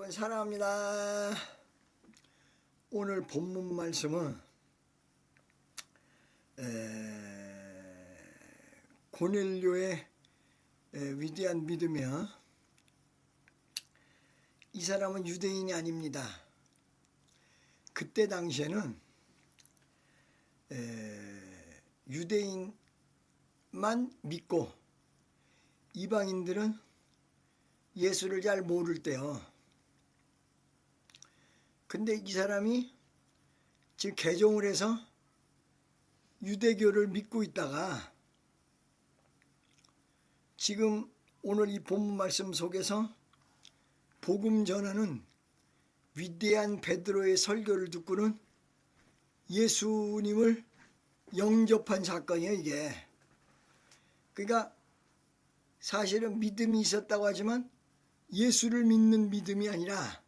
여러분 사랑합니다. 오늘 본문 말씀은 고넬료의 위대한 믿음이야. 이 사람은 유대인이 아닙니다. 그때 당시에는 유대인만 믿고 이방인들은 예수를 잘 모를 때요. 근데 이 사람이 지금 개종을 해서 유대교를 믿고 있다가 지금 오늘 이 본문 말씀 속에서 복음 전하는 위대한 베드로의 설교를 듣고는 예수님을 영접한 사건이에요, 이게. 그러니까 사실은 믿음이 있었다고 하지만 예수를 믿는 믿음이 아니라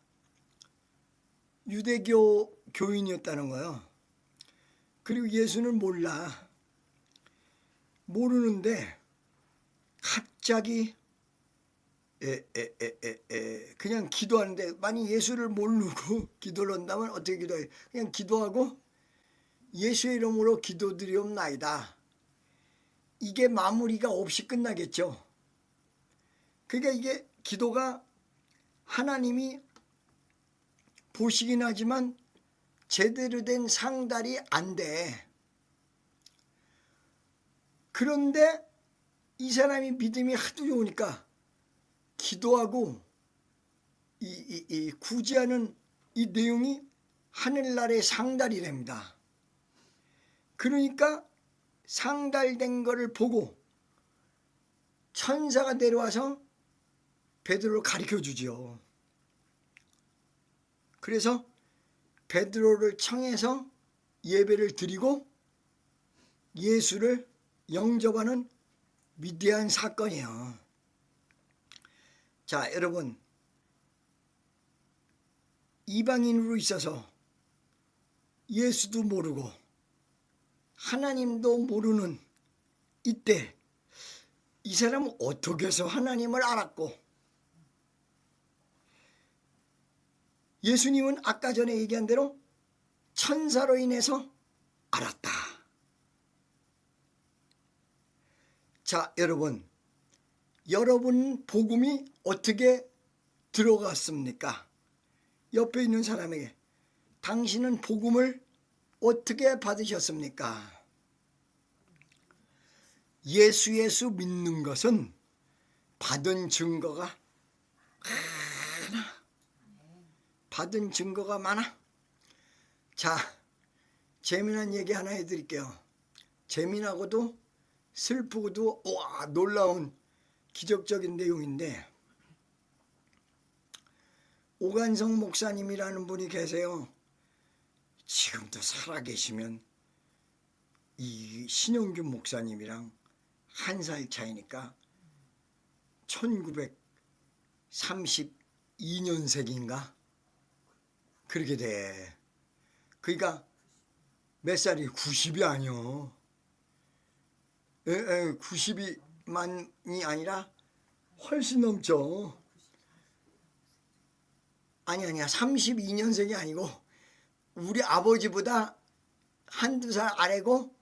유대교 교인이었다는 거예요. 그리고 예수는 모르는데 갑자기 그냥 기도하는데, 만약 예수를 모르고 기도를 한다면 어떻게 기도해요? 그냥 기도하고 예수의 이름으로 기도드리옵나이다. 이게 마무리가 없이 끝나겠죠. 그러니까 이게 기도가 하나님이 보시긴 하지만 제대로 된 상달이 안 돼. 그런데 이 사람이 믿음이 하도 좋으니까 기도하고 이 구제하는 이 내용이 하늘나라의 상달이랍니다. 그러니까 상달된 거를 보고 천사가 내려와서 베드로를 가르쳐 주지요. 그래서 베드로를 청해서 예배를 드리고 예수를 영접하는 위대한 사건이에요. 자, 여러분, 이방인으로 있어서 예수도 모르고 하나님도 모르는 이때 이 사람은 어떻게 해서 하나님을 알았고, 예수님은 아까 전에 얘기한 대로 천사로 인해서 알았다. 자, 여러분 복음이 어떻게 들어갔습니까? 옆에 있는 사람에게 당신은 복음을 어떻게 받으셨습니까? 예수 믿는 것은 받은 증거가 많아. 자, 재미난 얘기 하나 해드릴게요. 재미나고도 슬프고도 놀라운 기적적인 내용인데, 오간성 목사님이라는 분이 계세요. 지금도 살아계시면 이 신영균 목사님이랑 한 살 차이니까 1932년생인가 그렇게 돼. 그러니까 몇 살이 90이 아니요. 90이만이 아니라 훨씬 넘죠. 아니야. 32년생이 아니고 우리 아버지보다 한두 살 아래고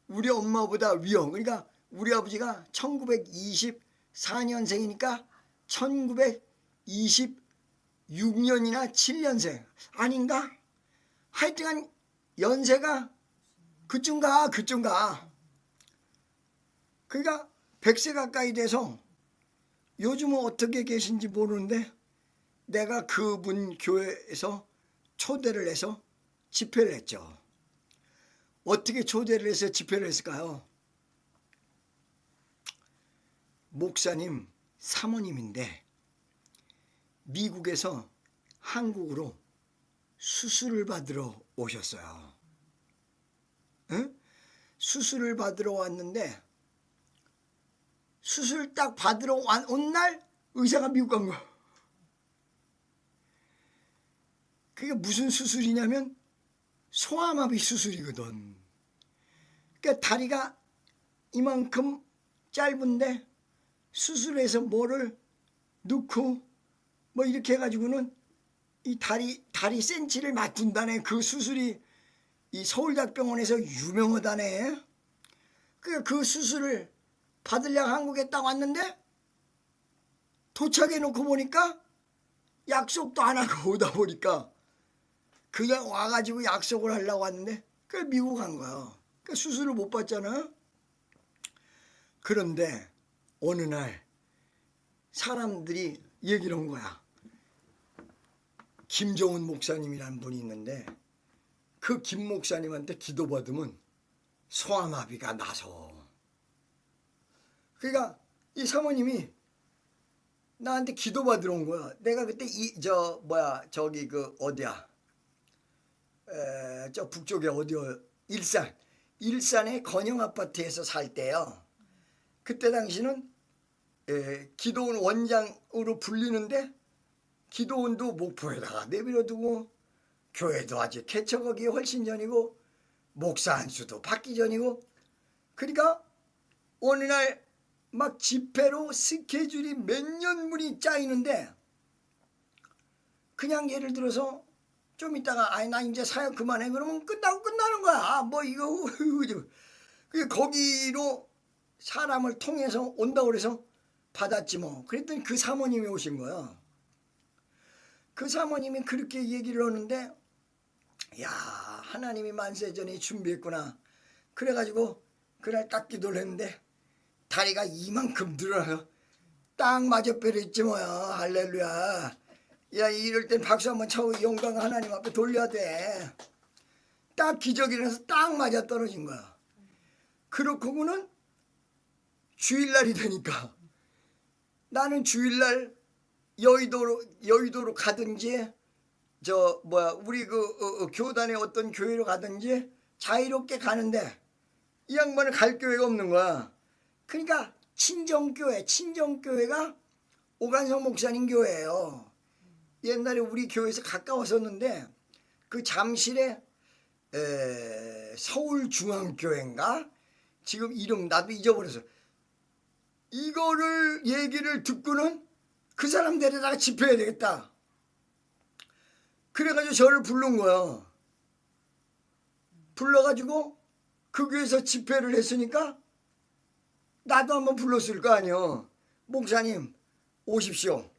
우리 엄마보다 위요. 그러니까 우리 아버지가 1924년생이니까 1926년이나 7년생 아닌가? 하여튼간 연세가 그쯤 가. 그러니까 100세 가까이 돼서 요즘은 어떻게 계신지 모르는데, 내가 그분 교회에서 초대를 해서 집회를 했죠. 어떻게 초대를 해서 집회를 했을까요? 목사님 사모님인데 미국에서 한국으로 수술을 받으러 오셨어요. 응? 수술을 받으러 왔는데 수술 딱 받으러 온 날 의사가 미국 간 거야. 그게 무슨 수술이냐면 소아마비 수술이거든. 그러니까 다리가 이만큼 짧은데 수술해서 뭐를 넣고 뭐 이렇게 해가지고는 이 다리 센치를 맞춘다네. 그 수술이 이 서울대병원에서 유명하다네. 그 수술을 받으려고 한국에 딱 왔는데 도착해 놓고 보니까 약속도 안 하고 오다 보니까 그냥 와가지고 약속을 하려고 왔는데 그 미국 간 거야. 그 수술을 못 받잖아. 그런데 어느 날 사람들이 얘기를 한 거야. 김정은 목사님이라는 분이 있는데 그 김 목사님한테 기도받으면 소아마비가 나서. 그러니까 이 사모님이 나한테 기도받으러 온 거야. 내가 그때 저기 그 어디야? 저 북쪽에 어디요? 일산의 건영 아파트에서 살 때요. 그때 당시는 기도원 원장으로 불리는데 기도원도 목포에다가 내버려두고 교회도 아직 개척하기 훨씬 전이고 목사 안수도 받기 전이고. 그러니까 어느 날 막 집회로 스케줄이 몇 년분이 짜이는데 그냥 예를 들어서 좀 있다가 아니 나 이제 사역 그만해 그러면 끝나는 거야. 뭐 이거 거기로 사람을 통해서 온다고 그래서 받았지 뭐. 그랬더니 그 사모님이 오신 거야. 그 사모님이 그렇게 얘기를 하는데 야, 하나님이 만세전에 준비했구나. 그래가지고 그날 딱 기도를 했는데 다리가 이만큼 늘어나서 딱 맞아 빼렸지 뭐야. 할렐루야. 야, 이럴 땐 박수 한번 쳐고 영광 하나님 앞에 돌려야 돼. 딱 기적이 일어나서 딱 맞아 떨어진 거야. 그렇고는 주일날이 되니까 나는 주일날 여의도로 가든지 우리 교단의 어떤 교회로 가든지 자유롭게 가는데 이 양반은 갈 교회가 없는 거야. 그러니까 친정교회가 오간성 목사님 교회예요. 옛날에 우리 교회에서 가까웠었는데 그 잠실에 서울중앙교회인가 지금 이름 나도 잊어버렸어. 이거를 얘기를 듣고는 그 사람 데려다가 집회해야 되겠다. 그래가지고 저를 부른 거야. 불러가지고 그 교회에서 집회를 했으니까 나도 한번 불렀을 거 아니요. 목사님 오십시오.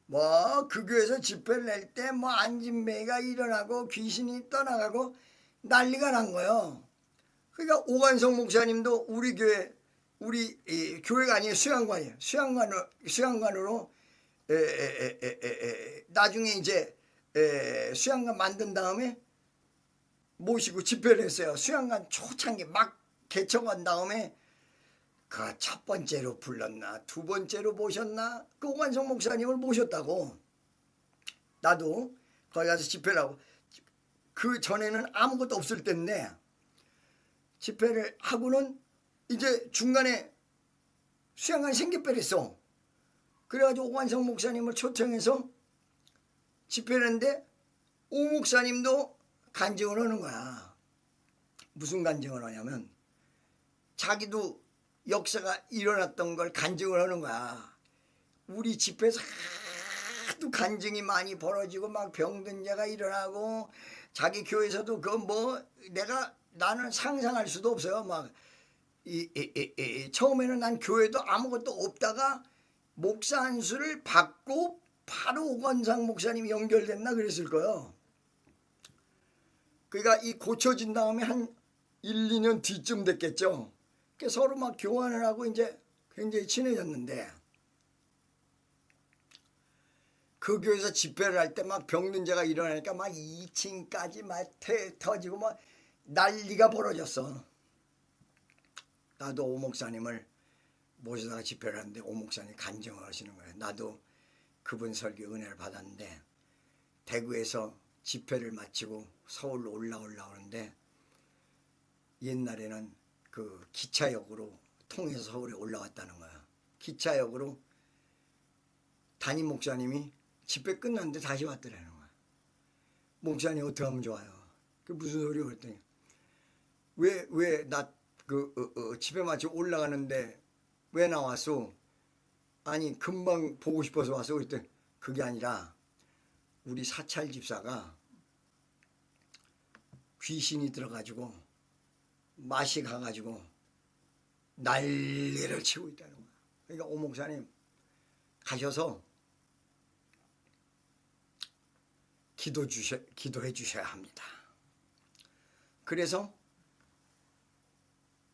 뭐 그 교회에서 집회를 낼 때 뭐 안진매가 일어나고 귀신이 떠나가고 난리가 난 거예요. 그러니까 오관성 목사님도 우리 교회가 아니에요. 수양관이에요. 수양관으로 나중에 이제 수양관 만든 다음에 모시고 집회를 했어요. 수양관 초창기 막 개척한 다음에 그 첫 번째로 불렀나 두 번째로 모셨나 그 오관성 목사님을 모셨다고. 나도 거기 가서 집회를 하고 그 전에는 아무것도 없을 때인데 집회를 하고는 이제 중간에 수양관이 생겨버렸어. 그래가지고 오관성 목사님을 초청해서 집회를 했는데 오 목사님도 간증을 하는 거야. 무슨 간증을 하냐면 자기도 역사가 일어났던 걸 간증을 하는 거야. 우리 집회에서 하도 간증이 많이 벌어지고 막 병든 자가 일어나고 자기 교회에서도 나는 상상할 수도 없어요. 막 처음에는 난 교회도 아무것도 없다가 목사 안수를 받고 바로 오관상 목사님이 연결됐나 그랬을 거예요. 그러니까 이 고쳐진 다음에 한 1, 2년 뒤쯤 됐겠죠. 서로 막 교환을 하고 이제 굉장히 친해졌는데 그 교회에서 집회를 할 때 막 병든 자가 일어나니까 막 2층까지 막 터지고 막 난리가 벌어졌어. 나도 오 목사님을 모시다가 집회를 하는데 오 목사님 간증을 하시는 거예요. 나도 그분 설교 은혜를 받았는데 대구에서 집회를 마치고 서울로 올라오는데 옛날에는 그 기차역으로 통해서 서울에 올라왔다는 거야. 기차역으로 담임 목사님이 집회 끝났는데 다시 왔더라는 거야. 목사님 어떻게 하면 좋아요? 그 무슨 소리야? 그랬더니 왜 나 집회 마치고 올라가는데 왜 나왔어? 아니 금방 보고 싶어서 왔어. 그랬더니 그게 아니라 우리 사찰 집사가 귀신이 들어가지고 맛이 가가지고 난리를 치고 있다는 거야. 그러니까 오 목사님 가셔서 기도해 주셔야 합니다. 그래서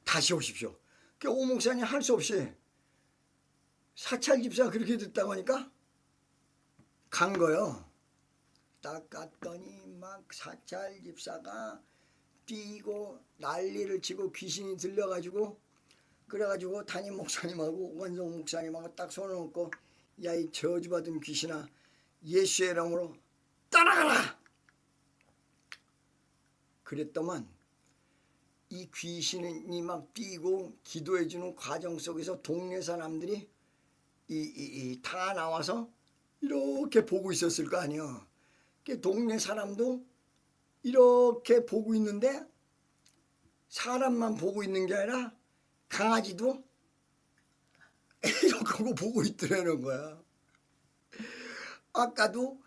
다시 오십시오. 오 목사님 할 수 없이 사찰 집사가 그렇게 됐다고 하니까 간 거요. 딱 갔더니 막 사찰 집사가 뛰고 난리를 치고 귀신이 들려가지고 그래가지고 담임 목사님하고 원성 목사님하고 딱 손을 얹고 야 이 저주받은 귀신아 예수의 이름으로 떠나가라. 그랬더만 이 귀신이 막 뛰고 기도해주는 과정 속에서 동네 사람들이 다 나와서 이렇게 보고 있었을 거 아니에요. 동네 사람도 이렇게 보고 있는데 사람만 보고 있는 게 아니라 강아지도 이렇게 보고 있더라는 거야. 아까도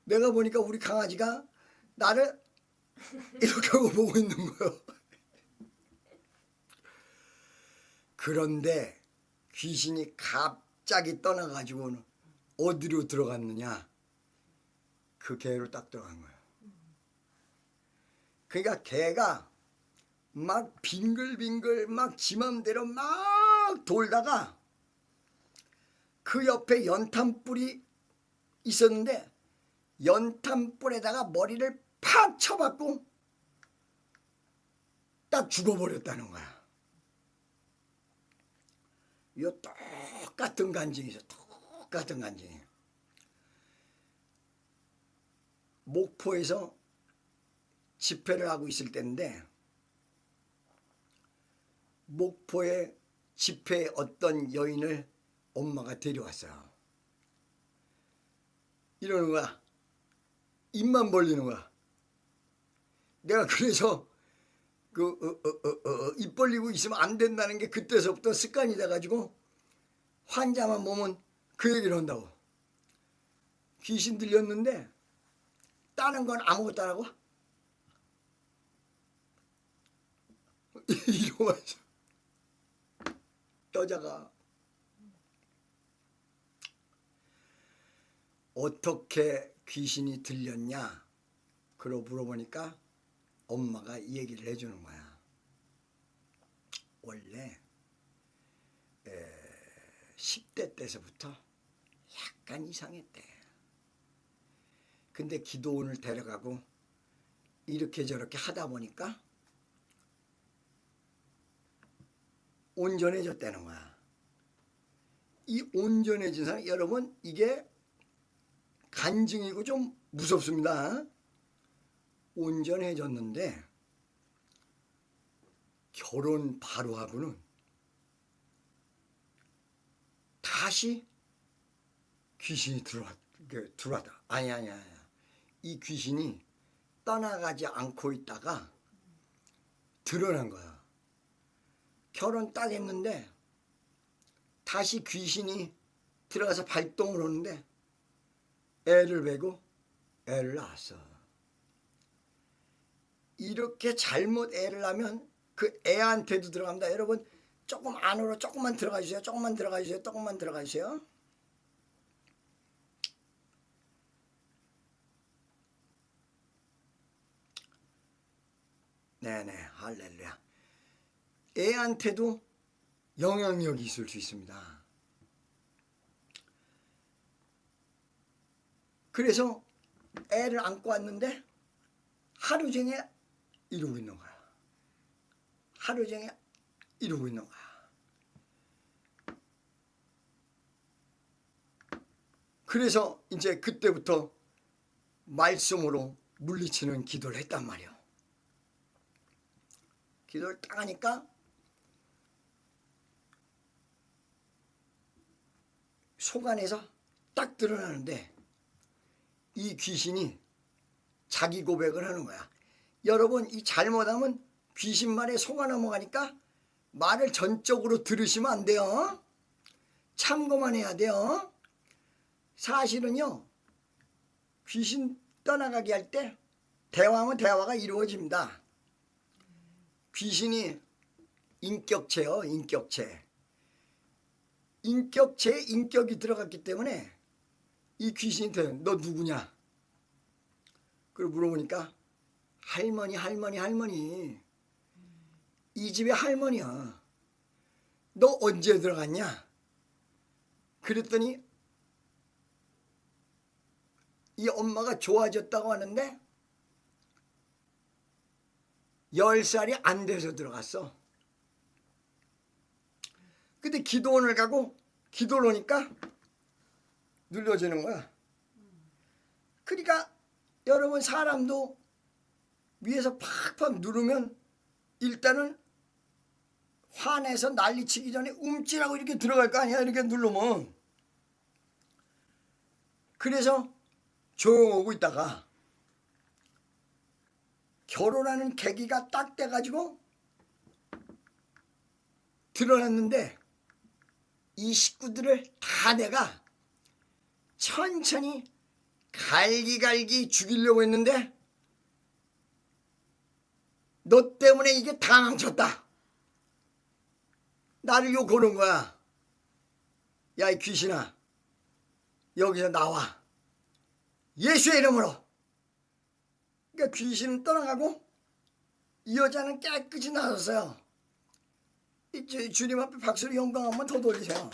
내가 보니까 우리 강아지가 나를 이렇게 하고 보고 있는 거예요. 그런데 귀신이 갑자기 떠나가지고는 어디로 들어갔느냐? 그 개로 딱 들어간 거예요. 그러니까 개가 막 빙글빙글 막 지 맘대로 막 돌다가 그 옆에 연탄불이 있었는데 연탄불에다가 머리를 팍 쳐박고 딱 죽어버렸다는 거야. 이거 똑같은 간증이죠. 똑같은 간증이에요. 목포에서 집회를 하고 있을 때인데 목포에 집회에 어떤 여인을 엄마가 데려왔어요. 이러는 거야. 입만 벌리는 거야. 내가 그래서 입 벌리고 있으면 안 된다는 게 그때서부터 습관이 돼가지고 환자만 보면 그 얘기를 한다고. 귀신 들렸는데 다른 건 아무것도 안 하고 이러고 있어. 여자가 어떻게 귀신이 들렸냐 그러고 물어보니까 엄마가 이 얘기를 해주는 거야. 원래 10대 때서부터 약간 이상했대. 근데 기도원을 데려가고 이렇게 저렇게 하다 보니까 온전해졌다는 거야. 이 온전해진 사람, 여러분 이게 간증이고 좀 무섭습니다. 온전해졌는데 결혼 바로 하고는 다시 귀신이 들어왔다. 아니야. 이 귀신이 떠나가지 않고 있다가 드러난 거야. 결혼 딱 했는데 다시 귀신이 들어가서 발동을 하는데 애를 베고 애를 낳았어. 이렇게 잘못 애를 낳으면 그 애한테도 들어갑니다. 여러분 조금 안으로 조금만 들어가 주세요. 조금만 들어가 주세요. 네네, 할렐루야. 애한테도 영향력이 있을 수 있습니다. 그래서 애를 안고 왔는데 하루 종일 이러고 있는 거야. 그래서 이제 그때부터 말씀으로 물리치는 기도를 했단 말이야. 기도를 딱 하니까 속 안에서 딱 드러나는데 이 귀신이 자기 고백을 하는 거야. 여러분 이 잘못하면 귀신 말에 속아 넘어가니까 말을 전적으로 들으시면 안 돼요. 참고만 해야 돼요. 사실은요 귀신 떠나가게 할 때 대화하면 대화가 이루어집니다. 귀신이 인격체요, 인격체. 인격체에 인격이 들어갔기 때문에 이 귀신한테 너 누구냐? 그리고 물어보니까 할머니, 할머니, 할머니. 이 집의 할머니야. 너 언제 들어갔냐? 그랬더니 이 엄마가 좋아졌다고 하는데 10살이 안 돼서 들어갔어. 근데 기도원을 가고 기도를 오니까 눌러주는 거야. 그러니까 여러분 사람도 위에서 팍팍 누르면 일단은 화내서 난리치기 전에 움찔하고 이렇게 들어갈 거 아니야. 이렇게 누르면. 그래서 조용하고 있다가 결혼하는 계기가 딱 돼가지고 드러났는데 이 식구들을 다 내가 천천히 갈기갈기 죽이려고 했는데 너 때문에 이게 다 망쳤다. 나를 욕하는 거야. 야, 이 귀신아, 여기서 나와. 예수의 이름으로. 그러니까 귀신은 떠나가고 이 여자는 깨끗이 나섰어요. 이제 주님 앞에 박수로 영광 한번 더 돌리세요.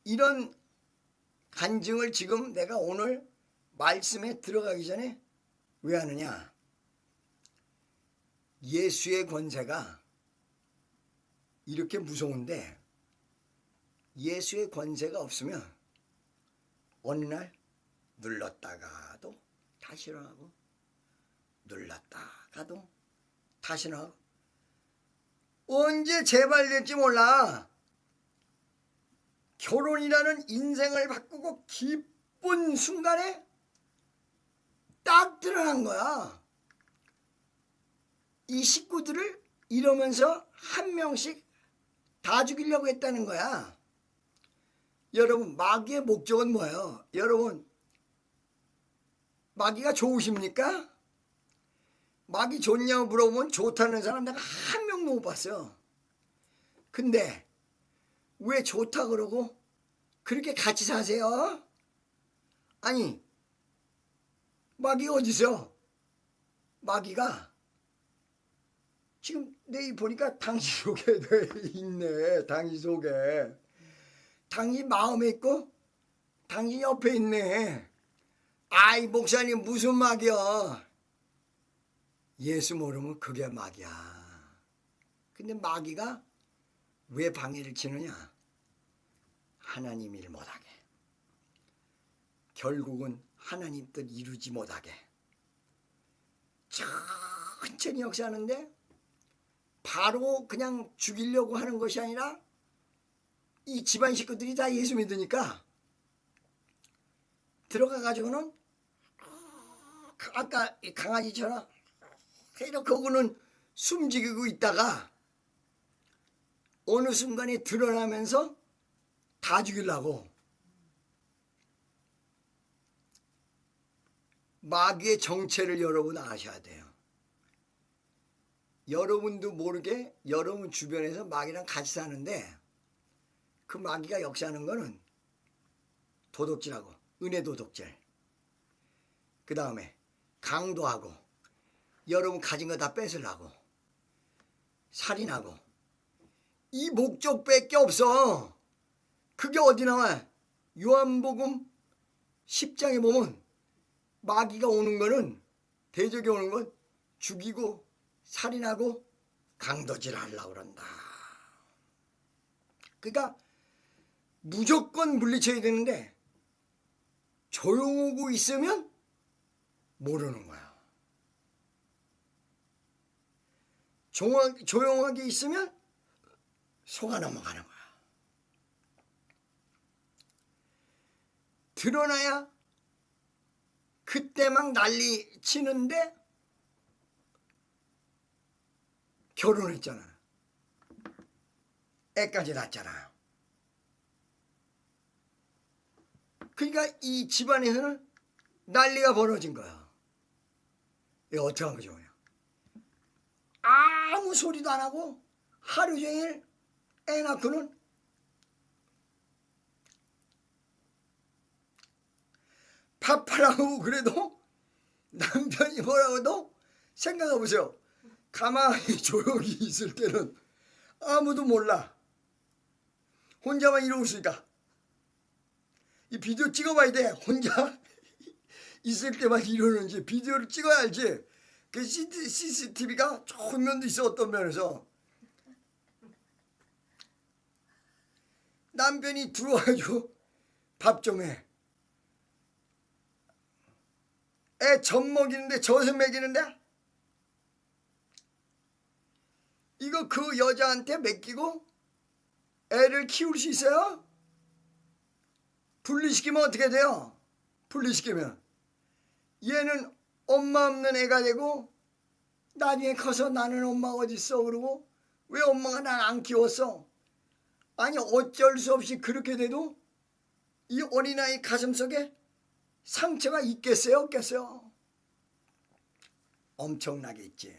이런 간증을 지금 내가 오늘 말씀에 들어가기 전에 왜 하느냐? 예수의 권세가 이렇게 무서운데 예수의 권세가 없으면 어느 날 눌렀다가도 다시 일어나고 눌렀다가도 다시 일어나고 언제 재발될지 몰라. 결혼이라는 인생을 바꾸고 기쁜 순간에 딱 드러난 거야. 이 식구들을 이러면서 한 명씩 다 죽이려고 했다는 거야. 여러분, 마귀의 목적은 뭐예요? 여러분, 마귀가 좋으십니까? 마귀 좋냐고 물어보면 좋다는 사람 내가 한 명도 못 봤어요. 근데 왜 좋다 그러고 그렇게 같이 사세요? 아니, 마귀가 어디서? 마귀가 지금 내 보니까 당신 속에 있네. 당신 속에. 당신 마음에 있고 당신 옆에 있네. 아이, 목사님 무슨 마귀야? 예수 모르면 그게 마귀야. 근데 마귀가 왜 방해를 치느냐? 하나님 일 못하게. 결국은 하나님 뜻 이루지 못하게. 천천히 역사하는데 바로 그냥 죽이려고 하는 것이 아니라 이 집안 식구들이 다 예수 믿으니까 들어가가지고는 아까 강아지처럼 계속 그거는 숨지고 있다가 어느 순간에 드러나면서 다 죽이려고. 마귀의 정체를 여러분 아셔야 돼요. 여러분도 모르게 여러분 주변에서 마귀랑 같이 사는데 그 마귀가 역사하는 거는 도둑질하고 은혜 도둑질, 그 다음에 강도하고 여러분 가진 거 다 뺏으려고 살인하고 이 목적밖에 없어. 그게 어디 나와? 요한복음 10장에 보면 마귀가 오는 거는 대적이 오는 건 죽이고 살인하고 강도질 하려고 그런다. 그러니까 무조건 물리쳐야 되는데 조용하고 있으면 모르는 거야. 조용하게 있으면 속아 넘어가는 거야. 드러나야 그때 막 난리 치는데 결혼했잖아. 애까지 낳았잖아. 그러니까 이 집안에서는 난리가 벌어진 거야. 이거 어떻게 한 거죠? 아무 소리도 안 하고 하루 종일 애 낳고는 밥하라고 그래도 남편이 뭐라고 해도 생각해 보세요. 가만히 조용히 있을 때는 아무도 몰라. 혼자만 이러고 있으니까. 이 비디오 찍어봐야 돼. 혼자 있을 때만 이러는지 비디오를 찍어야 알지. 그 CCTV가 좋은 면도 있어. 어떤 면에서 남편이 들어와가지고 밥 좀 해. 애 젖 먹이는데 젖을 먹이는데 이거 그 여자한테 맡기고 애를 키울 수 있어요? 분리시키면 어떻게 돼요? 분리시키면 얘는 엄마 없는 애가 되고 나중에 커서 나는 엄마가 어딨어 그러고 왜 엄마가 날 안 키웠어? 아니 어쩔 수 없이 그렇게 돼도 이 어린아이 가슴속에 상처가 있겠어요? 없겠어요? 엄청나게 있지.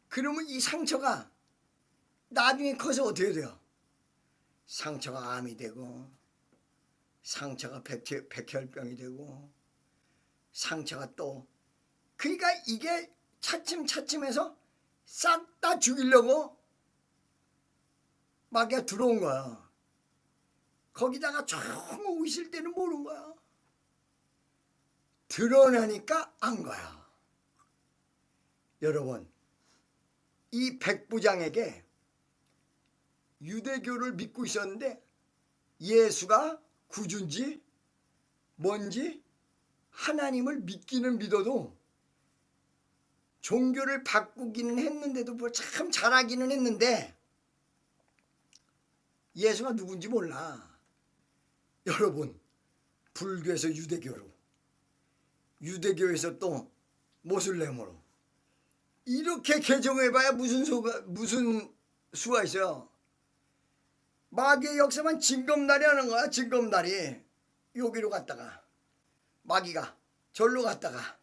그러면 이 상처가 나중에 커서 어떻게 돼요? 상처가 암이 되고 상처가 백혈병이 되고 상처가 또 그러니까 이게 차츰차츰해서 싹 다 죽이려고 마귀가 들어온 거야. 거기다가 쭉 오고 있을 때는 모르는 거야. 드러나니까 안 거야. 여러분 이 백부장에게 유대교를 믿고 있었는데 예수가 구주인지 뭔지 하나님을 믿기는 믿어도 종교를 바꾸기는 했는데도 뭐 참 잘하기는 했는데 예수가 누군지 몰라. 여러분 불교에서 유대교로 유대교에서 또 모슬렘으로 이렇게 개종해봐야 무슨 수가 있어요. 마귀의 역사만 징검다리 하는 거야. 징검다리. 여기로 갔다가 마귀가 절로 갔다가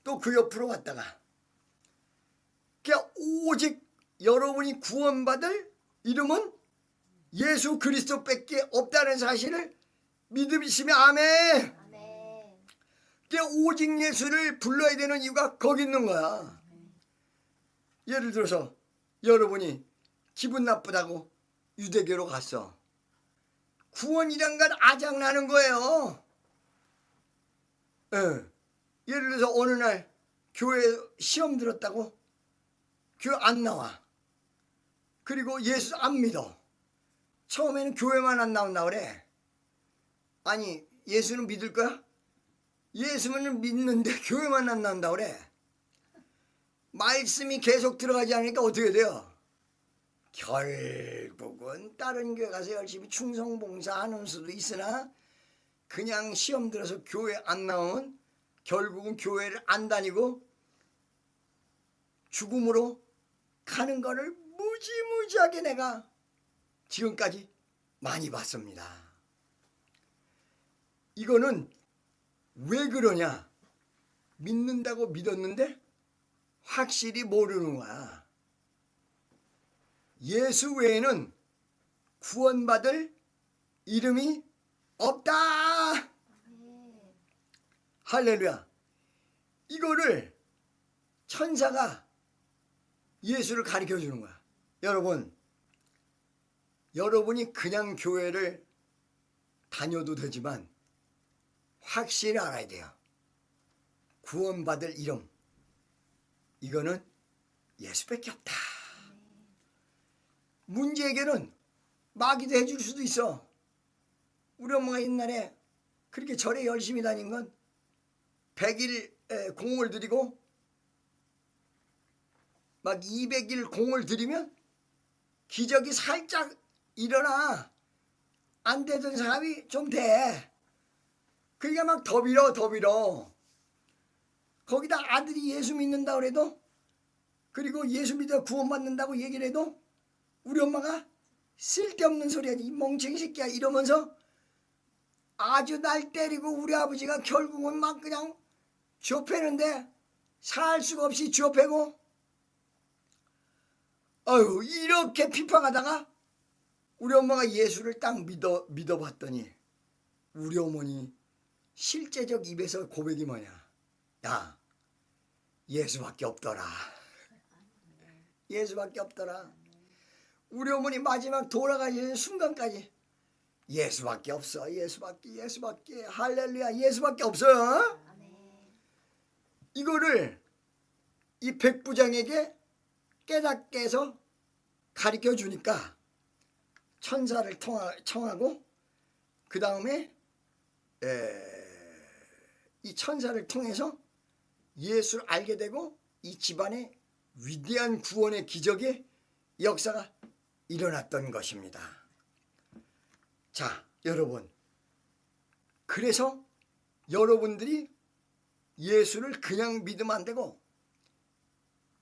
또 그 옆으로 갔다가 그러니까 오직 여러분이 구원받을 이름은 예수 그리스도밖에 없다는 사실을 믿으시면 아멘. 아멘. 그러니까 오직 예수를 불러야 되는 이유가 거기 있는 거야. 예를 들어서 여러분이 기분 나쁘다고 유대교로 갔어. 구원이란 건 아작나는 거예요. 예. 예를 들어서 어느 날 교회 시험 들었다고 교회 안 나와. 그리고 예수 안 믿어. 처음에는 교회만 안 나온다 그래. 아니 예수는 믿을 거야? 예수는 믿는데 교회만 안 나온다 그래. 말씀이 계속 들어가지 않으니까 어떻게 돼요? 결국은 다른 교회 가서 열심히 충성봉사하는 수도 있으나 그냥 시험 들어서 교회 안 나오면 결국은 교회를 안 다니고 죽음으로 가는 거를 무지무지하게 내가 지금까지 많이 봤습니다. 이거는 왜 그러냐? 믿는다고 믿었는데 확실히 모르는 거야. 예수 외에는 구원받을 이름이 없다. 아멘. 할렐루야. 이거를 천사가 예수를 가르쳐 주는 거야. 여러분, 여러분이 그냥 교회를 다녀도 되지만 확실히 알아야 돼요. 구원받을 이름. 이거는 예수밖에 없다. 문제 해결은 마귀도 해줄 수도 있어. 우리 엄마가 옛날에 그렇게 절에 열심히 다닌 건 100일 공을 드리고 막 200일 공을 드리면 기적이 살짝 일어나. 안 되던 사람이 좀 돼. 그러니까 막 더 빌어. 거기다 아들이 예수 믿는다 그래도 그리고 예수 믿어 구원받는다고 얘기를 해도 우리 엄마가 쓸데없는 소리 하지 이 멍청이 새끼야 이러면서 아주 날 때리고 우리 아버지가 결국은 막 그냥 쥐어패는데 살 수가 없이 쥐어패고 아유 이렇게 비판하다가 우리 엄마가 예수를 딱 믿어봤더니 우리 어머니 실제적 입에서 고백이 뭐냐. 야 예수밖에 없더라. 예수밖에 없더라. 우리 어머니 마지막 돌아가시는 순간까지 예수밖에 없어. 예수밖에 할렐루야 예수밖에 없어요. 아멘. 이거를 이 백부장에게 깨닫게 해서 가르쳐 주니까 천사를 청하고 그 다음에 이 천사를 통해서 예수를 알게 되고 이 집안의 위대한 구원의 기적의 역사가 일어났던 것입니다. 자, 여러분. 그래서 여러분들이 예수를 그냥 믿으면 안 되고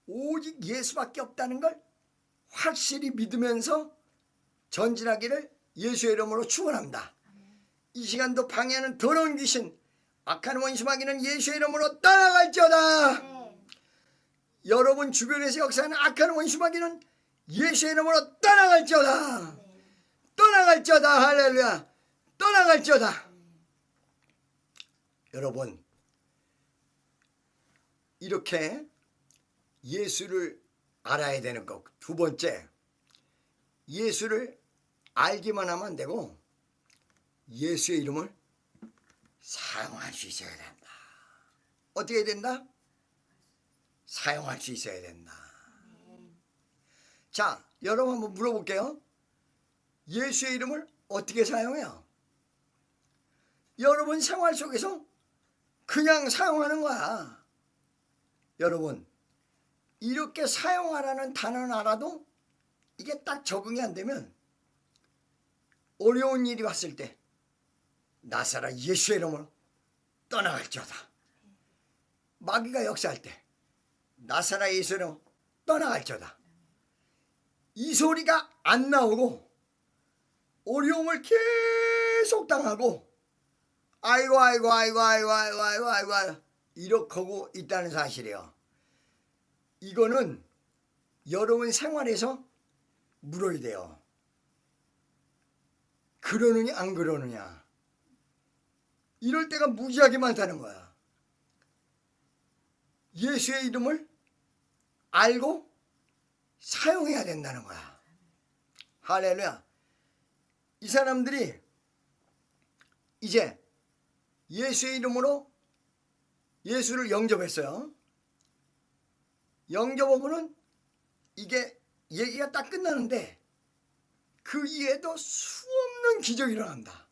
오직 예수밖에 없다는 걸 확실히 믿으면서 전진하기를 예수의 이름으로 축원합니다. 이 시간도 방해하는 더러운 귀신, 악한 원수마귀는 예수의 이름으로 떠나갈지어다. 네. 여러분 주변에서 역사하는 악한 원수마귀는 예수의 이름으로 떠나갈지어다. 네. 떠나갈지어다. 할렐루야. 떠나갈지어다. 여러분 이렇게 예수를 알아야 되는 것. 두 번째, 예수를 알기만 하면 안 되고 예수의 이름을 사용할 수 있어야 된다. 어떻게 해야 된다? 사용할 수 있어야 된다. 자, 여러분 한번 물어볼게요. 예수의 이름을 어떻게 사용해요? 여러분 생활 속에서 그냥 사용하는 거야. 여러분 이렇게 사용하라는 단어는 알아도 이게 딱 적응이 안 되면 어려운 일이 왔을 때 나사라 예수의 이름으로 떠나갈지어다. 마귀가 역사할 때 나사라 예수의 이름으로 떠나갈지어다. 이 소리가 안 나오고 어려움을 계속 당하고 아이고 이렇게 하고 있다는 사실이에요. 이거는 여러분 생활에서 물어야 돼요. 그러느냐 안 그러느냐. 이럴 때가 무지하게 많다는 거야. 예수의 이름을 알고 사용해야 된다는 거야. 할렐루야. 이 사람들이 이제 예수의 이름으로 예수를 영접했어요. 영접하고는 이게 얘기가 딱 끝나는데 그 이후에도 수없는 기적이 일어난다.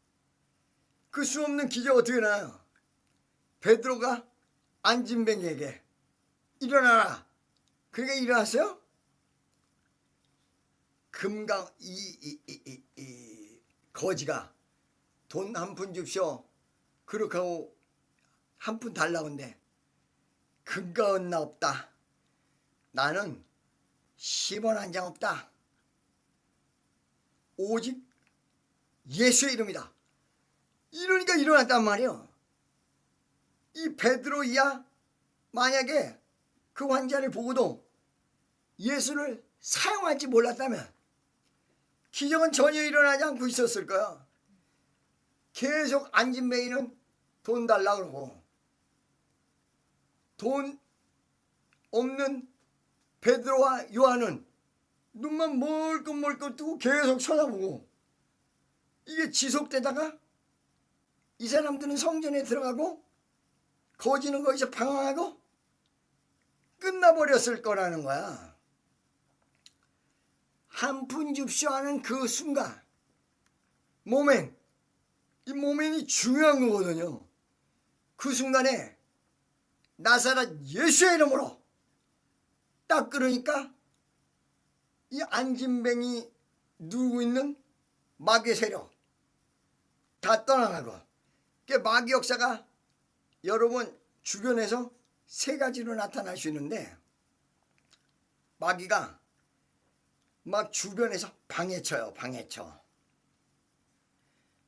그 수없는 기적 어떻게 일어나요? 베드로가 안진뱅이에게 일어나라. 그게 일어났어요? 금강 이 거지가 돈 한 푼 줍쇼. 그렇게 하고 한 푼 달라는데 금가은 나 없다. 나는 10원 한 장 없다. 오직 예수의 이름이다. 이러니까 일어났단 말이에요. 이 베드로야 만약에 그 환자를 보고도 예수를 사용할지 몰랐다면 기적은 전혀 일어나지 않고 있었을 거야. 계속 안진뱅이는 돈 달라 그러고 돈 없는 베드로와 요한은 눈만 멀끔멀끔 뜨고 계속 쳐다보고 이게 지속되다가 이 사람들은 성전에 들어가고 거지는 거기서 방황하고 끝나버렸을 거라는 거야. 한 푼 줍쇼 하는 그 순간 모멘, 이 모멘이 중요한 거거든요. 그 순간에 나사렛 예수의 이름으로 딱 그러니까 이 안진뱅이 누우고 있는 마귀의 세력 다 떠나가고 그 마귀 역사가 여러분 주변에서 세 가지로 나타날 수 있는데 마귀가 막 주변에서 방해쳐요.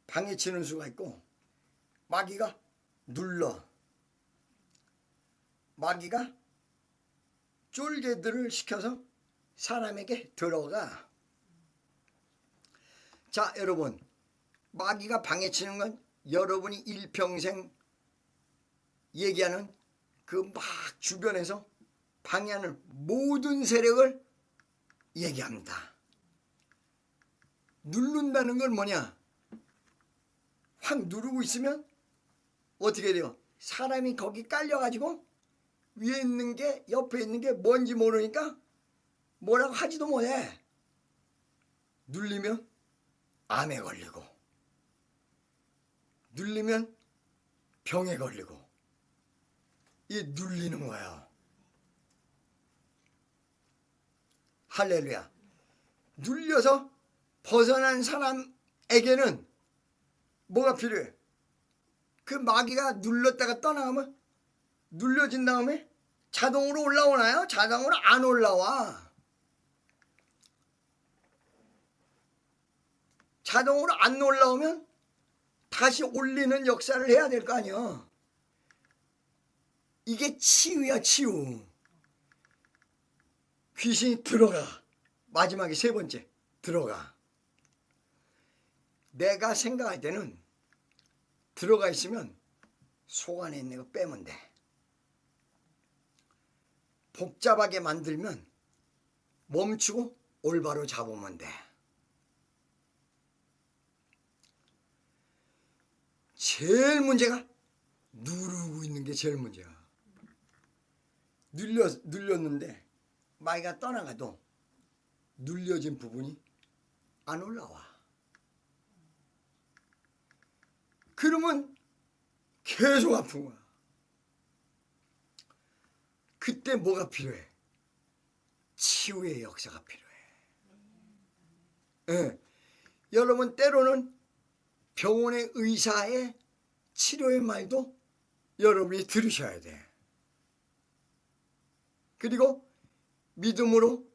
방해치는 수가 있고 마귀가 눌러. 마귀가 쫄개들을 시켜서 사람에게 들어가. 자, 여러분, 마귀가 방해치는 건 여러분이 일평생 얘기하는 그 막 주변에서 방해하는 모든 세력을 얘기합니다. 누른다는 건 뭐냐? 확 누르고 있으면 어떻게 돼요? 사람이 거기 깔려가지고 위에 있는 게 옆에 있는 게 뭔지 모르니까 뭐라고 하지도 못해. 눌리면 암에 걸리고 눌리면 병에 걸리고 이 눌리는 거예요. 할렐루야. 눌려서 벗어난 사람에게는 뭐가 필요해? 그 마귀가 눌렀다가 떠나가면 눌려진 다음에 자동으로 올라오나요? 자동으로 안 올라와. 자동으로 안 올라오면 다시 올리는 역사를 해야 될 거 아니야. 이게 치유야, 치유. 귀신이 들어가. 마지막에 세 번째, 들어가. 내가 생각할 때는 들어가 있으면 속 안에 있는 거 빼면 돼. 복잡하게 만들면 멈추고 올바로 잡으면 돼. 제일 문제가 누르고 있는 게 제일 문제야. 눌렸는데 마귀가 떠나가도 눌려진 부분이 안 올라와. 그러면 계속 아픈 거야. 그때 뭐가 필요해? 치유의 역사가 필요해. 예. 여러분 때로는 병원의 의사의 치료의 말도 여러분이 들으셔야 돼. 그리고 믿음으로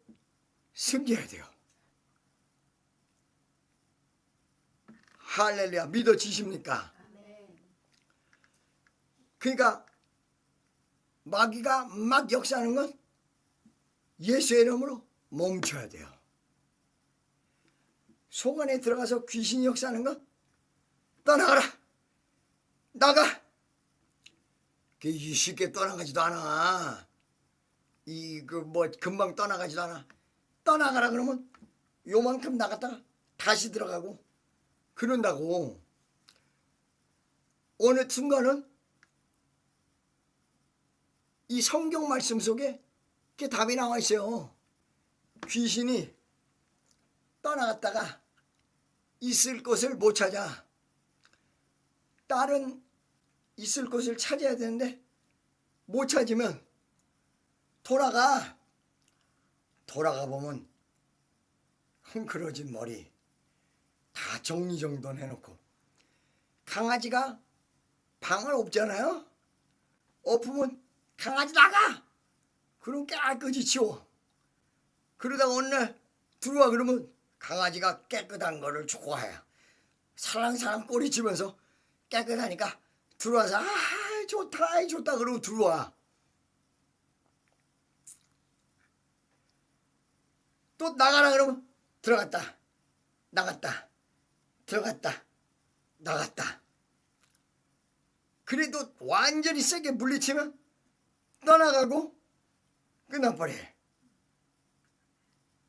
승리해야 돼요. 할렐루야. 믿어지십니까? 그러니까 마귀가 막 역사하는 건 예수의 이름으로 멈춰야 돼요. 속 안에 들어가서 귀신이 역사하는 건 떠나가라. 나가. 그게 쉽게 떠나가지도 않아. 금방 떠나가지도 않아. 떠나가라 그러면 요만큼 나갔다가 다시 들어가고 그런다고. 어느 순간은 이 성경 말씀 속에 그게 답이 나와 있어요. 귀신이 떠나갔다가 있을 곳을 못 찾아. 다른 있을 곳을 찾아야 되는데 못 찾으면 돌아가 보면 흥그러진 머리 다 정리정돈 해놓고, 강아지가 방을 엎잖아요. 엎으면 강아지 나가! 그럼 깨끗이 치워. 그러다가 어느 날 들어와 그러면 강아지가 깨끗한 거를 좋아해. 살랑살랑 꼬리치면서 깨끗하니까 들어와서 좋다 그러고 들어와. 또 나가라 그러면 들어갔다 나갔다 들어갔다 나갔다. 그래도 완전히 세게 물리치면 떠나가고 끝나버려.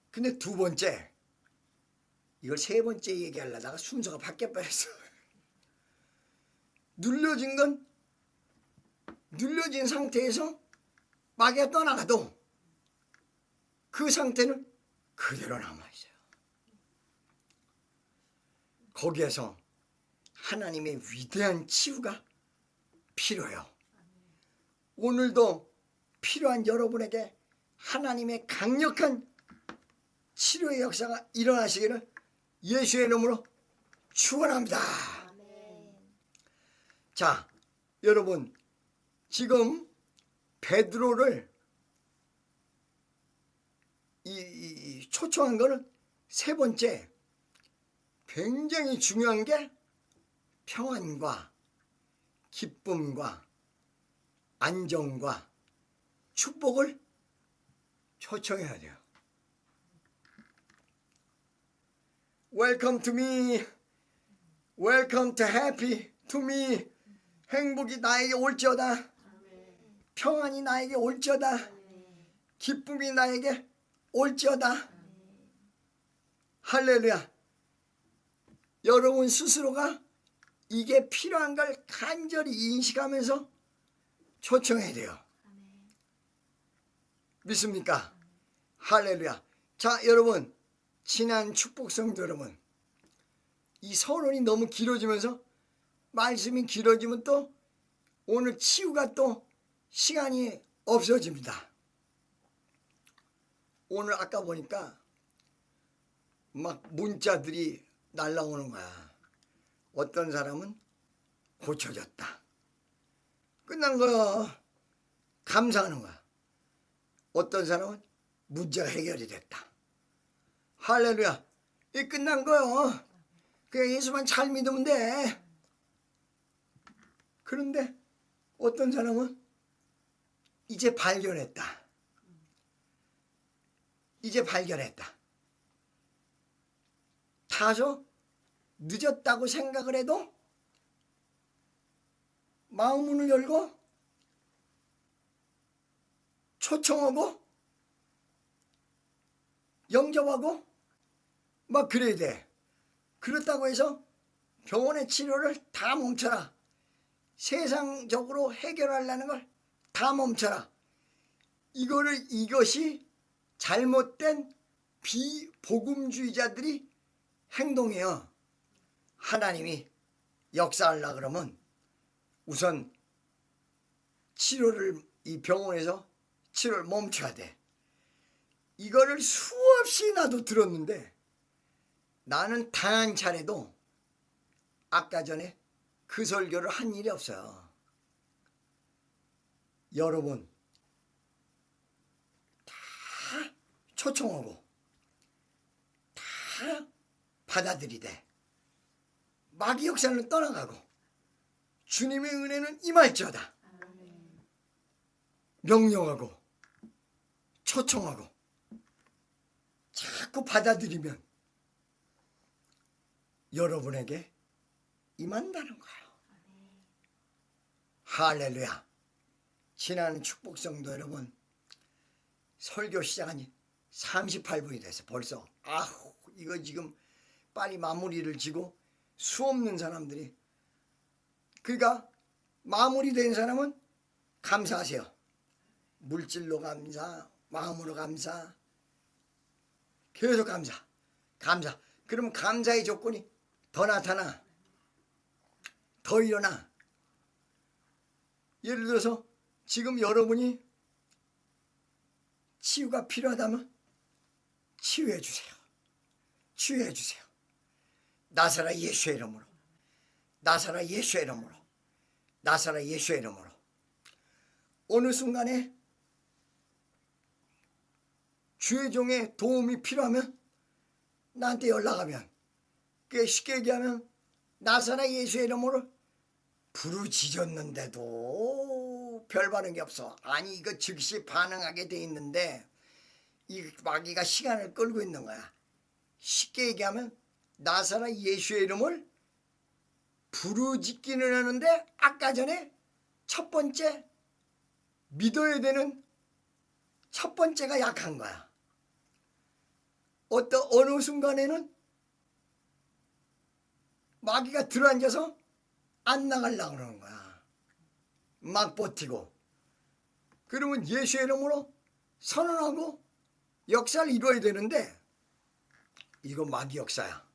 근데 두 번째, 이걸 세 번째 얘기하려다가 순서가 바뀌어버렸어. 눌려진 상태에서 마귀가 떠나가도 그 상태는 그대로 남아있어요. 거기에서 하나님의 위대한 치유가 필요해요. 오늘도 필요한 여러분에게 하나님의 강력한 치료의 역사가 일어나시기를 예수의 이름으로 축원합니다. 자, 여러분, 지금 베드로를 초청한 거는 세 번째, 굉장히 중요한 게 평안과 기쁨과 안정과 축복을 초청해야 돼요. Welcome to me. Welcome to happy to me. 행복이 나에게 올지어다. 평안이 나에게 올지어다. 기쁨이 나에게 올지어다. 할렐루야. 여러분 스스로가 이게 필요한 걸 간절히 인식하면서 초청해야 돼요. 믿습니까? 할렐루야. 자, 여러분, 친한 축복성도 여러분, 이 서론이 너무 길어지면서 말씀이 길어지면 또 오늘 치유가 또 시간이 없어집니다. 오늘 아까 보니까 막 문자들이 날라오는 거야. 어떤 사람은 고쳐졌다. 끝난 거야. 감사하는 거야. 어떤 사람은 문제가 해결이 됐다. 할렐루야. 이 끝난 거요. 그냥 예수만 잘 믿으면 돼. 그런데 어떤 사람은 이제 발견했다. 이제 발견했다. 다소 늦었다고 생각을 해도 마음 문을 열고 초청하고 영접하고 막 그래야 돼. 그렇다고 해서 병원의 치료를 다 멈춰라. 세상적으로 해결하려는 걸 다 멈춰라. 이것이 잘못된 비복음주의자들이 행동이에요. 하나님이 역사하려고 그러면 우선 치료를 이 병원에서 치료를 멈춰야 돼. 이거를 수없이 나도 들었는데 나는 단 한 차례도 아까 전에 그 설교를 한 일이 없어요. 여러분 다 초청하고 다 받아들이되 마귀 역사는 떠나가고 주님의 은혜는 임할지어다. 명령하고 초청하고 자꾸 받아들이면 여러분에게 임한다는 거예요. 할렐루야. 지난 축복성도 여러분 설교 시작하니 38분이 돼서 벌써 이거 지금 빨리 마무리를 지고 수 없는 사람들이, 그러니까 마무리된 사람은 감사하세요. 물질로 감사, 마음으로 감사, 계속 감사. 그러면 감사의 조건이 더 나타나, 더 일어나. 예를 들어서 지금 여러분이 치유가 필요하다면 치유해 주세요. 치유해 주세요. 나사라 예수의 이름으로, 나사라 예수의 이름으로, 나사라 예수의 이름으로. 어느 순간에 주의 종의 도움이 필요하면 나한테 연락하면, 그게 쉽게 얘기하면 나사라 예수의 이름으로 부르짖었는데도 별 반응이 없어. 아니 이거 즉시 반응하게 돼 있는데 이 마귀가 시간을 끌고 있는 거야. 쉽게 얘기하면 나사라 예수의 이름을 부르짖기는 하는데 아까 전에 첫 번째 믿어야 되는 첫 번째가 약한 거야. 어느 순간에는 마귀가 들어앉아서 안 나가려고 그러는 거야. 막 버티고. 그러면 예수의 이름으로 선언하고 역사를 이루어야 되는데 이거 마귀 역사야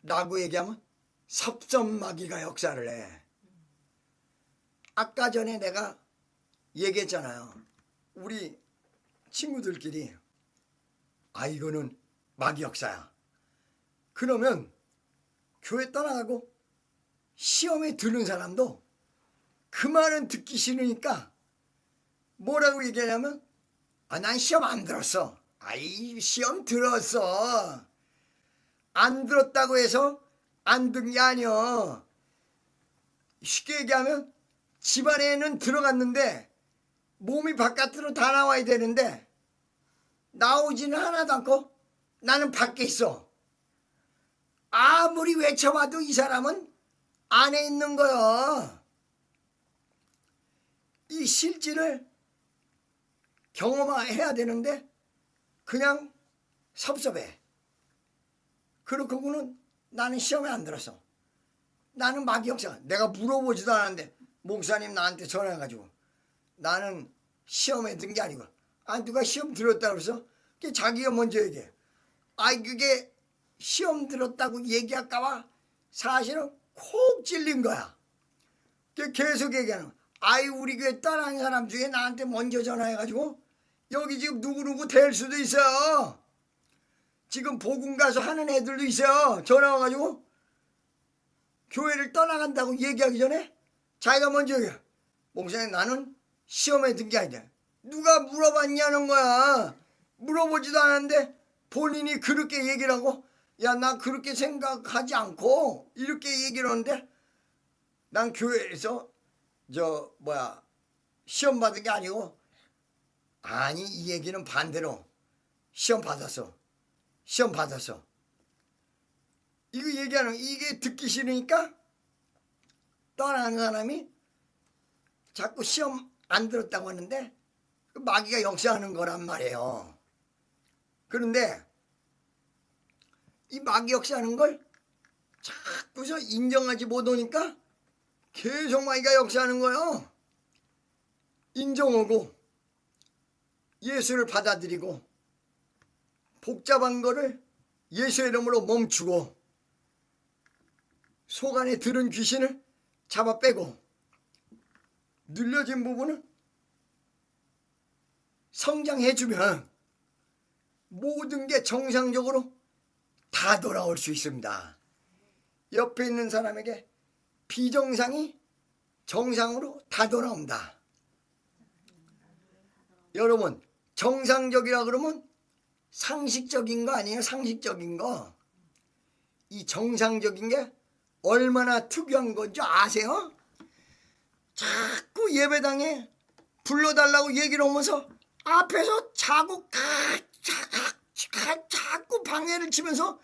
라고 얘기하면 섭섭 마귀가 역사를 해. 아까 전에 내가 얘기했잖아요. 우리 친구들끼리 이거는 마귀 역사야. 그러면 교회 떠나가고 시험에 드는 사람도 그 말은 듣기 싫으니까 뭐라고 얘기하냐면 난 시험 안 들었어. 시험 들었어. 안 들었다고 해서 안 든 게 아니여. 쉽게 얘기하면 집안에는 들어갔는데 몸이 바깥으로 다 나와야 되는데 나오지는 하나도 않고 나는 밖에 있어. 아무리 외쳐봐도 이 사람은 안에 있는 거야. 이 실질을 경험해야 되는데 그냥 섭섭해. 그렇고는 나는 시험에 안 들었어. 나는 마귀역사. 내가 물어보지도 않았는데 목사님 나한테 전화해가지고 나는 시험에 든 게 아니고 누가 시험 들었다고 그래서 자기가 먼저 얘기해. 그게 시험 들었다고 얘기할까봐 사실은 콕 찔린 거야. 계속 얘기하는 거야. 우리 교회 떠난 사람 중에 나한테 먼저 전화해가지고 여기 지금 누구누구 될 수도 있어요. 지금 복음 가서 하는 애들도 있어요. 전화 와가지고 교회를 떠나간다고 얘기하기 전에 자기가 먼저 얘기해. 목사님 나는 시험에 든 게 아니다. 누가 물어봤냐는 거야. 물어보지도 않았는데 본인이 그렇게 얘기를 하고 야 나 그렇게 생각하지 않고 이렇게 얘기를 하는데 난 교회에서 시험 받은 게 아니고 아니 이 얘기는 반대로 시험 받았어. 이거 얘기하는 이게 듣기 싫으니까 떠나는 사람이 자꾸 시험 안 들었다고 하는데 마귀가 역사하는 거란 말이에요. 그런데 이 마귀 역사하는 걸 자꾸서 인정하지 못하니까 계속 마귀가 역사하는 거예요. 인정하고 예수를 받아들이고 복잡한 거를 예수의 이름으로 멈추고 속 안에 들은 귀신을 잡아 빼고 눌려진 부분을 성장해주면 모든 게 정상적으로 다 돌아올 수 있습니다. 옆에 있는 사람에게 비정상이 정상으로 다 돌아온다. 여러분 정상적이라 그러면 상식적인 거 아니에요? 상식적인 거. 이 정상적인 게 얼마나 특유한 건지 아세요? 자꾸 예배당에 불러달라고 얘기를 하면서 앞에서 자꾸 방해를 치면서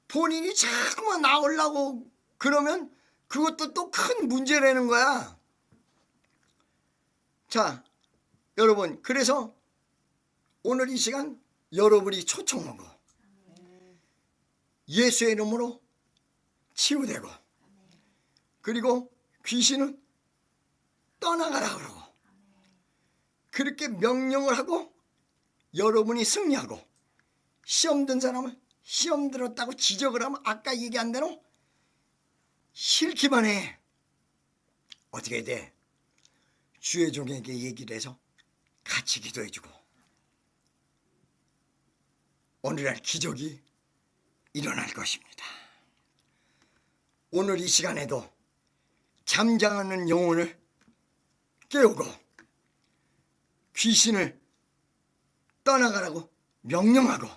본인이 자꾸만 나오려고 그러면 그것도 또 큰 문제라는 거야. 자, 여러분 그래서 오늘 이 시간 여러분이 초청하고 예수의 이름으로 치유되고 그리고 귀신은 떠나가라 그러고 그렇게 명령을 하고 여러분이 승리하고 시험 든 사람은 시험 들었다고 지적을 하면 아까 얘기한 대로 싫기만 해. 어떻게 해야 돼? 주의 종에게 얘기를 해서 같이 기도해주고 오늘날 기적이 일어날 것입니다. 오늘 이 시간에도 잠잠하는 영혼을 깨우고 귀신을 떠나가라고 명령하고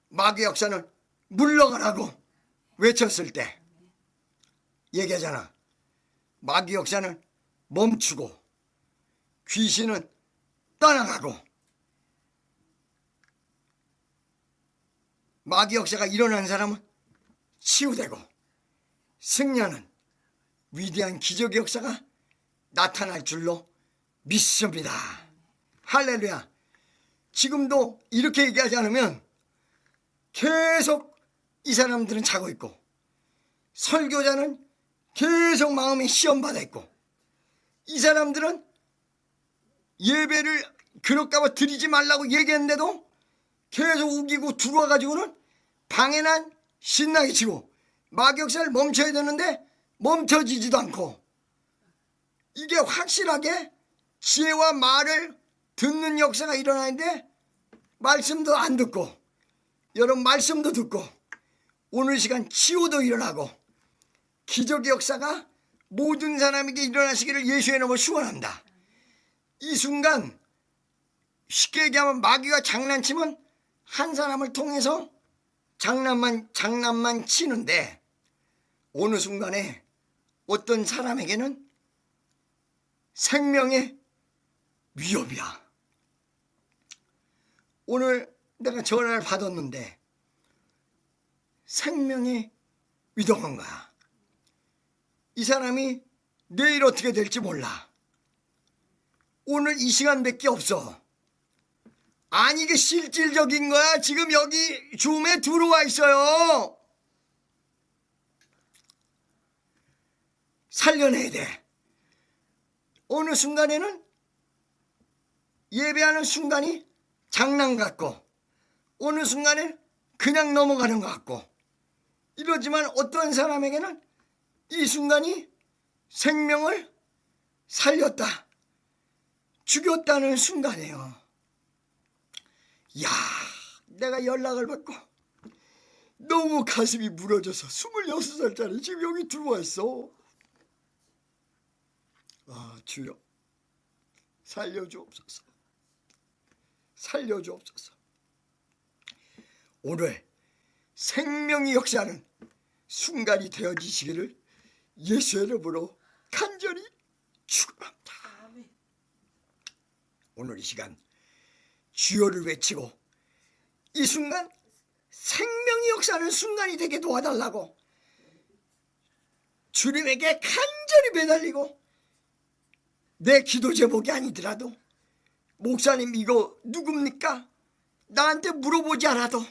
마귀 역사는 물러가라고 외쳤을 때 얘기하잖아. 마귀 역사는 멈추고 귀신은 떠나가고 마귀 역사가 일어난 사람은 치유되고 승리하는 위대한 기적의 역사가 나타날 줄로 믿습니다. 할렐루야. 지금도 이렇게 얘기하지 않으면 계속 이 사람들은 자고 있고 설교자는 계속 마음에 시험받아 있고 이 사람들은 예배를 그럴까봐 드리지 말라고 얘기했는데도 계속 우기고 들어와가지고는 방해난 신나게 치고 마귀 역사를 멈춰야 되는데 멈춰지지도 않고 이게 확실하게 지혜와 말을 듣는 역사가 일어나는데 말씀도 안 듣고 여러분 말씀도 듣고 오늘 시간 치유도 일어나고 기적의 역사가 모든 사람에게 일어나시기를 예수의 이름으로 축원합니다. 이 순간 쉽게 얘기하면 마귀가 장난치면 한 사람을 통해서 장난만 치는데 어느 순간에 어떤 사람에게는 생명의 위협이야. 오늘 내가 전화를 받았는데 생명이 위험한 거야. 이 사람이 내일 어떻게 될지 몰라. 오늘 이 시간밖에 없어. 아니 이게 실질적인 거야. 지금 여기 줌에 들어와 있어요. 살려내야 돼. 어느 순간에는 예배하는 순간이 장난 같고 어느 순간에 그냥 넘어가는 것 같고 이러지만 어떤 사람에게는 이 순간이 생명을 살렸다, 죽였다는 순간이에요. 야, 내가 연락을 받고 너무 가슴이 무너져서 26살짜리 지금 여기 들어와 있어. 아, 주여 살려주옵소서. 살려주옵소서. 오늘 생명이 역사하는 순간이 되어지시기를 예수의 이름으로 간절히 축원합니다. 오늘 이 시간 주여를 외치고 이 순간 생명이 역사하는 순간이 되게 도와달라고 주님에게 간절히 매달리고 내 기도 제목이 아니더라도 목사님 이거 누굽니까? 나한테 물어보지 않아도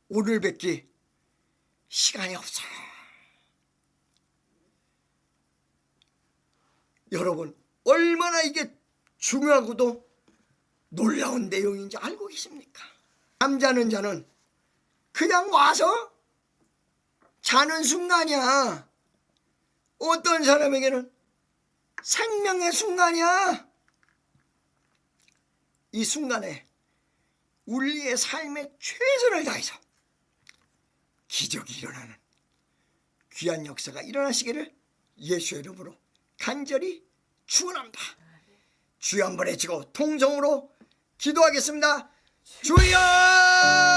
오늘 뵙기 시간이 없어요. 여러분 얼마나 이게 중요하고도 놀라운 내용인지 알고 계십니까? 잠자는 자는 그냥 와서 자는 순간이야. 어떤 사람에게는 생명의 순간이야. 이 순간에 우리의 삶의 최선을 다해서 기적이 일어나는 귀한 역사가 일어나시기를 예수의 이름으로 간절히 축원합니다. 주여 한번 외치고 통성으로 기도하겠습니다. 주여!